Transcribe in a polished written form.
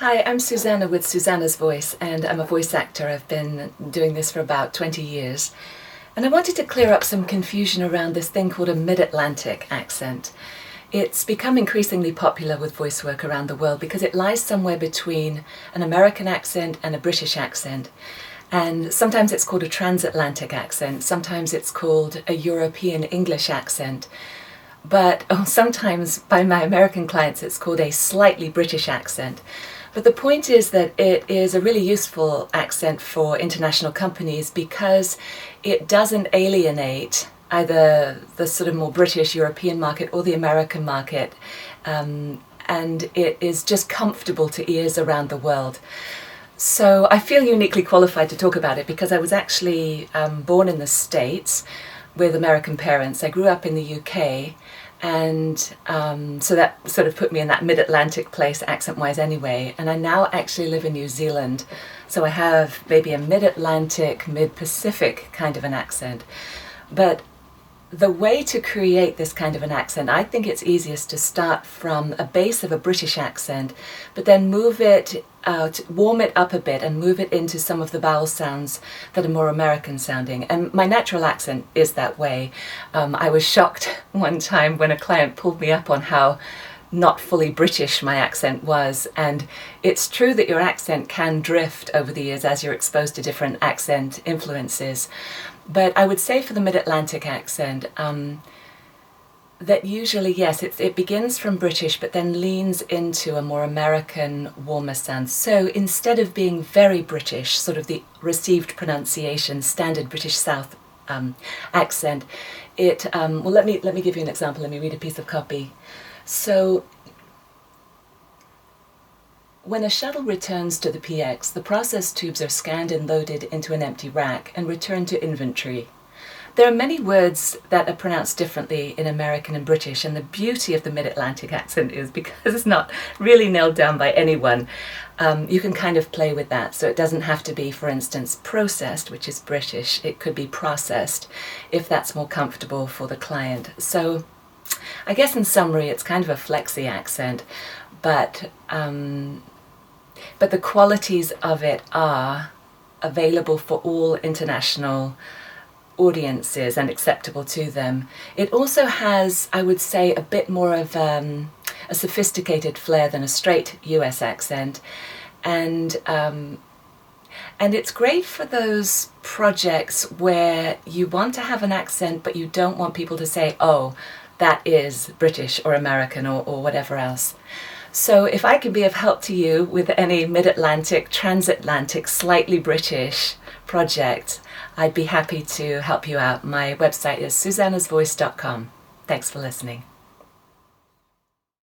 Hi, I'm Susanna with Susanna's Voice, and I'm a voice actor. I've been doing this for about 20 years. And I wanted to clear up some confusion around this thing called a mid-Atlantic accent. It's become increasingly popular with voice work around the world because it lies somewhere between an American accent and a British accent. And sometimes it's called a transatlantic accent, sometimes it's called a European English accent. But sometimes by my American clients it's called a slightly British accent. But the point is that it is a really useful accent for international companies because it doesn't alienate either the sort of more British European market or the American market, and it is just comfortable to ears around the world. So I feel uniquely qualified to talk about it because I was actually born in the States with American parents. I grew up in the UK, and so that sort of put me in that mid-Atlantic place accent-wise anyway. And I now actually live in New Zealand, so I have maybe a mid-Atlantic, mid-Pacific kind of an accent. But the way to create this kind of an accent, I think it's easiest to start from a base of a British accent, but then move it out, warm it up a bit and move it into some of the vowel sounds that are more American sounding. And my natural accent is that way. I was shocked one time when a client pulled me up on how not fully British my accent was, and it's true that your accent can drift over the years as you're exposed to different accent influences. But I would say for the mid-Atlantic accent, that usually, yes, it begins from British but then leans into a more American, warmer sound. So instead of being very British, sort of the received pronunciation, standard British South accent, well, let me give you an example. Let me read a piece of copy. So, when a shuttle returns to the PX, the process tubes are scanned and loaded into an empty rack and returned to inventory. There are many words that are pronounced differently in American and British, and the beauty of the mid-Atlantic accent is because it's not really nailed down by anyone, you can kind of play with that. So it doesn't have to be, for instance, processed, which is British. It could be processed if that's more comfortable for the client. So I guess in summary, it's kind of a flexi accent, but the qualities of it are available for all international audiences and acceptable to them. It also has, I would say, a bit more of a sophisticated flair than a straight US accent, and it's great for those projects where you want to have an accent but you don't want people to say, oh, that is British or American or whatever else. So if I can be of help to you with any mid-Atlantic, transatlantic, slightly British project, I'd be happy to help you out. My website is susannasvoice.com. Thanks for listening.